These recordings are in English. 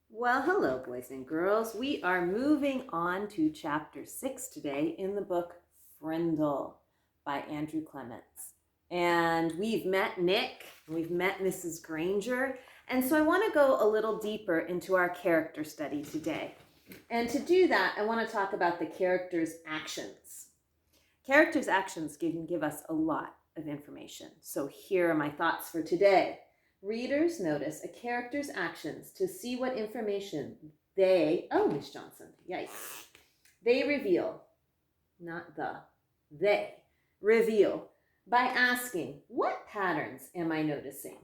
Well, hello, boys and girls. We are moving on to chapter 6 today in the book Frindle by Andrew Clements. And we've met Nick, we've met Mrs. Granger, and so I want to go a little deeper into our character study today. And to do that, I want to talk about the character's actions. Characters' actions can give us a lot of information. So here are my thoughts for today. Readers notice a character's actions to see what information Miss Johnson, yikes. They reveal, they reveal by asking, what patterns am I noticing?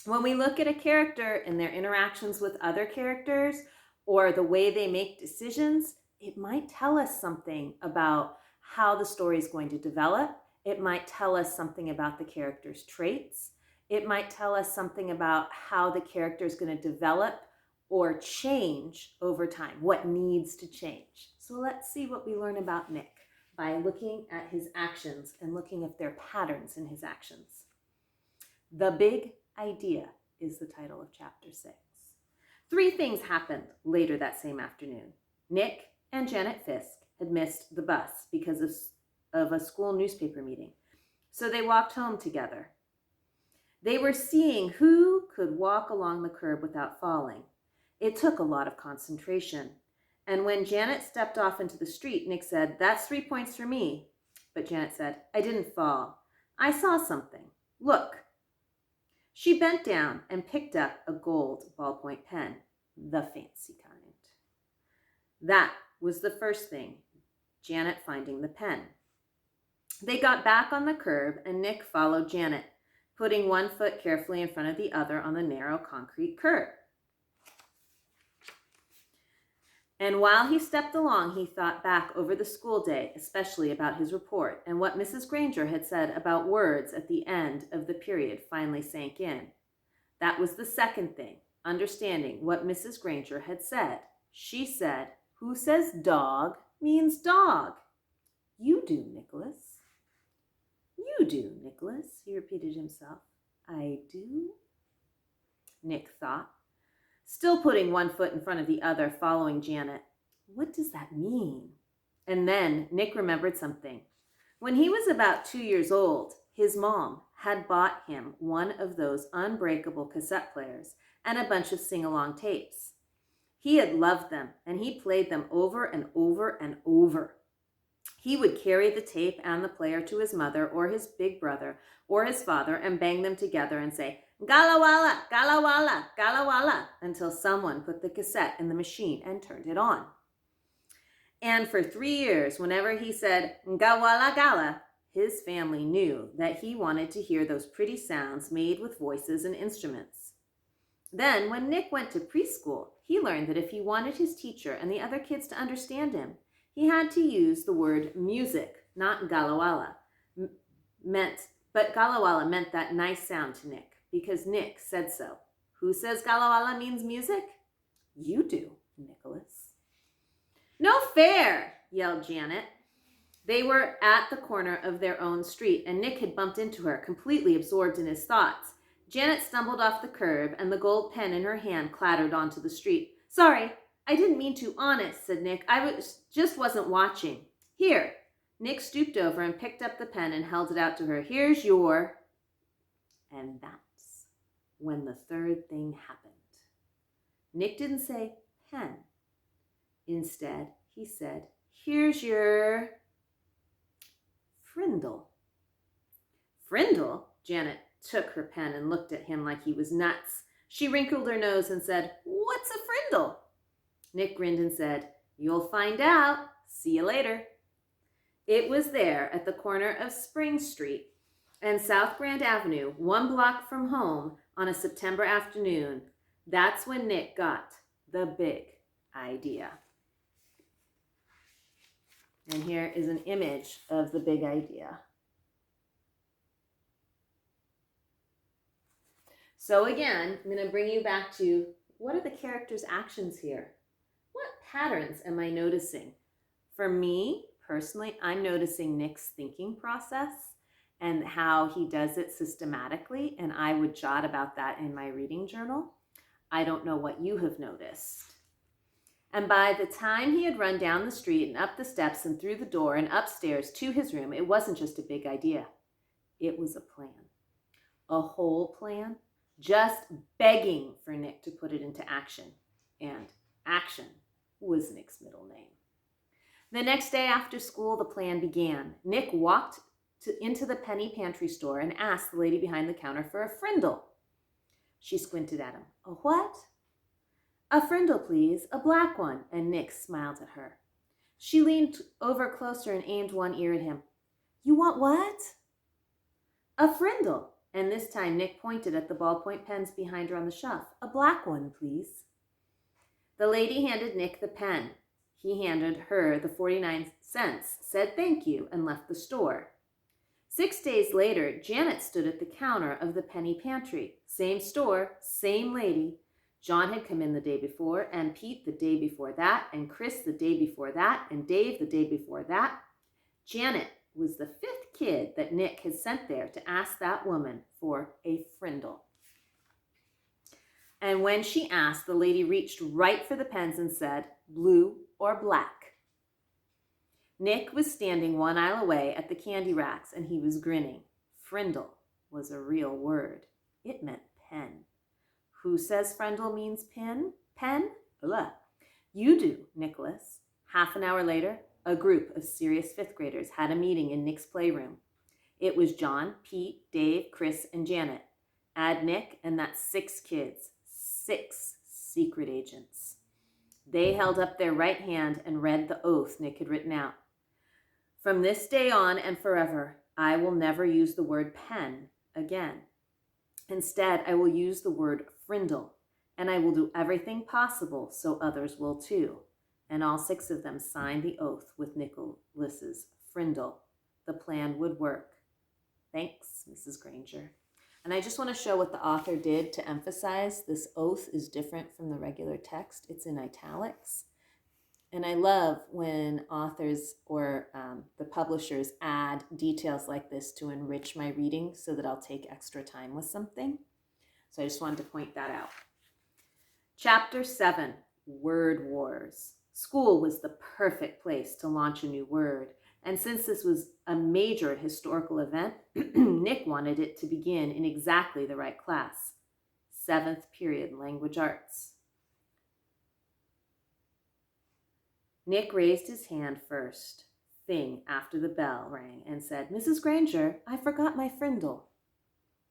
When we look at a character and their interactions with other characters or the way they make decisions, it might tell us something about how the story is going to develop. It might tell us something about the character's traits. It might tell us something about how the character is going to develop or change over time, what needs to change. So let's see what we learn about Nick by looking at his actions and looking at their patterns in his actions. The Big Idea is the title of chapter 6. 3 things happened later that same afternoon. Nick and Janet Fisk had missed the bus because of a school newspaper meeting, so they walked home together. They were seeing who could walk along the curb without falling. It took a lot of concentration. And when Janet stepped off into the street, Nick said, "That's 3 points for me." But Janet said, "I didn't fall. I saw something. Look." She bent down and picked up a gold ballpoint pen, the fancy kind. That was the first thing, Janet finding the pen. They got back on the curb and Nick followed Janet, putting one foot carefully in front of the other on the narrow concrete curb. And while he stepped along, he thought back over the school day, especially about his report, and what Mrs. Granger had said about words at the end of the period finally sank in. That was the second thing, understanding what Mrs. Granger had said. She said, "Who says dog means dog?" "You do, Nicholas." "You do, Nicholas," he repeated himself. "I do?" Nick thought, still putting one foot in front of the other, following Janet. What does that mean? And then Nick remembered something. When he was about 2 years old, his mom had bought him one of those unbreakable cassette players and a bunch of sing-along tapes. He had loved them, and he played them over and over and over. He would carry the tape and the player to his mother or his big brother or his father and bang them together and say, "Galawala, galawala, galawala," until someone put the cassette in the machine and turned it on. And for 3 years, whenever he said, "Gawala gala," his family knew that he wanted to hear those pretty sounds made with voices and instruments. Then, when Nick went to preschool, he learned that if he wanted his teacher and the other kids to understand him, he had to use the word music, not galawala. But galawala meant that nice sound to Nick, because Nick said so. Who says galawala means music? You do, Nicholas. "No fair," yelled Janet. They were at the corner of their own street, and Nick had bumped into her, completely absorbed in his thoughts. Janet stumbled off the curb, and the gold pen in her hand clattered onto the street. "Sorry, I didn't mean to, honest," said Nick. "I just wasn't watching." "Here." Nick stooped over and picked up the pen and held it out to her. "Here's your..." And that's when the third thing happened. Nick didn't say pen. Instead, he said, "Here's your..." Frindle. "Frindle?" Janet took her pen and looked at him like he was nuts. She wrinkled her nose and said, "What's a frindle?" Nick grinned and said, "You'll find out. See you later." It was there at the corner of Spring Street and South Grand Avenue, 1 block from home, on a September afternoon. That's when Nick got the big idea. And here is an image of the big idea. So again, I'm going to bring you back to, what are the characters' actions here? What patterns am I noticing? For me, personally, I'm noticing Nick's thinking process and how he does it systematically, and I would jot about that in my reading journal. I don't know what you have noticed. And by the time he had run down the street and up the steps and through the door and upstairs to his room, it wasn't just a big idea. It was a plan. A whole plan, just begging for Nick to put it into action. And action was Nick's middle name. The next day after school, the plan began. Nick walked into the penny pantry store and asked the lady behind the counter for a Frindle. She squinted at him. A what? A Frindle, please, a black one, and Nick smiled at her. She leaned over closer and aimed one ear at him. You want what? A Frindle, and this time Nick pointed at the ballpoint pens behind her on the shelf. A black one, please. The lady handed Nick the pen. He handed her the 49 cents, said thank you, and left the store. 6 days later, Janet stood at the counter of the penny pantry. Same store, same lady. John had come in the day before, and Pete the day before that, and Chris the day before that, and Dave the day before that. Janet was the 5th kid that Nick had sent there to ask that woman for a Frindle. And when she asked, the lady reached right for the pens and said, blue or black. Nick was standing 1 aisle away at the candy racks, and he was grinning. Frindle was a real word. It meant pen. Who says Frindle means pin? Pen? Blah. You do, Nicholas. Half an hour later, a group of serious 5th graders had a meeting in Nick's playroom. It was John, Pete, Dave, Chris, and Janet. Add Nick, and that's 6 kids. 6 secret agents. They held up their right hand and read the oath Nick had written out. From this day on and forever, I will never use the word pen again. Instead, I will use the word Frindle, and I will do everything possible so others will too. And all 6 of them signed the oath with Nicholas's Frindle. The plan would work. Thanks, Mrs. Granger. And I just want to show what the author did to emphasize this oath is different from the regular text. It's in italics. And I love when authors or the publishers add details like this to enrich my reading so that I'll take extra time with something. So I just wanted to point that out. Chapter 7, Word Wars. School was the perfect place to launch a new word. And since this was a major historical event, Nick wanted it to begin in exactly the right class. 7th period language arts. Nick raised his hand first thing after the bell rang and said, Mrs. Granger, I forgot my Frindle.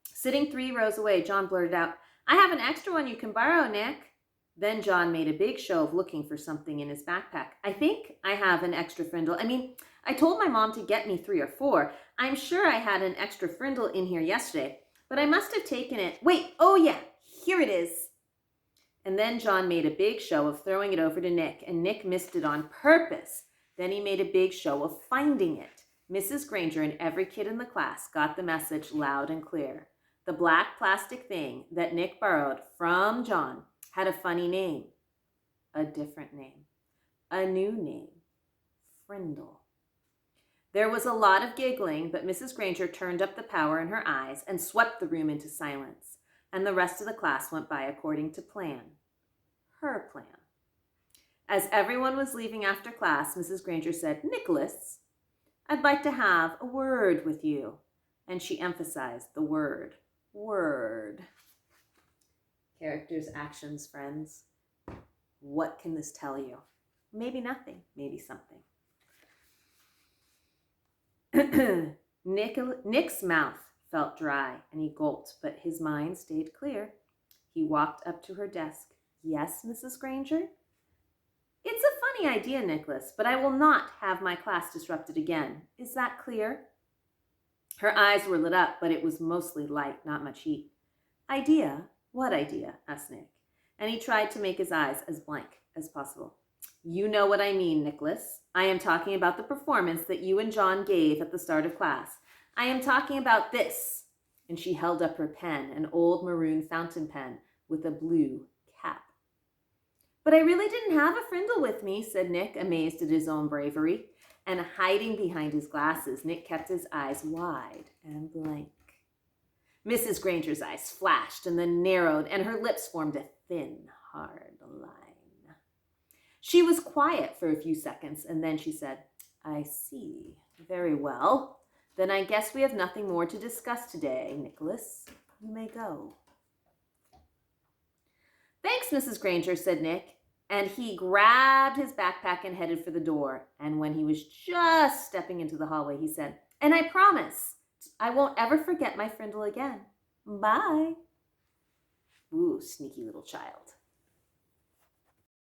Sitting 3 rows away, John blurted out, I have an extra one you can borrow, Nick. Then John made a big show of looking for something in his backpack. I think I have an extra Frindle. I told my mom to get me 3 or 4. I'm sure I had an extra Frindle in here yesterday, but I must have taken it. Wait, oh yeah, here it is. And then John made a big show of throwing it over to Nick, and Nick missed it on purpose. Then he made a big show of finding it. Mrs. Granger and every kid in the class got the message loud and clear. The black plastic thing that Nick borrowed from John had a funny name, a different name, a new name, Frindle. There was a lot of giggling, but Mrs. Granger turned up the power in her eyes and swept the room into silence, and the rest of the class went by according to plan. Her plan. As everyone was leaving after class, Mrs. Granger said, Nicholas, I'd like to have a word with you. And she emphasized the word. Word. Characters, actions, friends. What can this tell you? Maybe nothing, maybe something. Nick's mouth felt dry and he gulped, but his mind stayed clear. He walked up to her desk. Yes, Mrs. Granger? It's a funny idea, Nicholas, but I will not have my class disrupted again. Is that clear? Her eyes were lit up, but it was mostly light, not much heat. Idea? What idea? Asked Nick, and he tried to make his eyes as blank as possible. You know what I mean, Nicholas. I am talking about the performance that you and John gave at the start of class. I am talking about this. And she held up her pen, an old maroon fountain pen with a blue cap. But I really didn't have a Frindle with me, said Nick, amazed at his own bravery. And hiding behind his glasses, Nick kept his eyes wide and blank. Mrs. Granger's eyes flashed and then narrowed, and her lips formed a thin, hard line. She was quiet for a few seconds, and then she said, I see. Very well. Then I guess we have nothing more to discuss today, Nicholas. You may go. Thanks, Mrs. Granger, said Nick, and he grabbed his backpack and headed for the door. And when he was just stepping into the hallway, he said, and I promise I won't ever forget my Frindle again. Bye. Ooh, sneaky little child.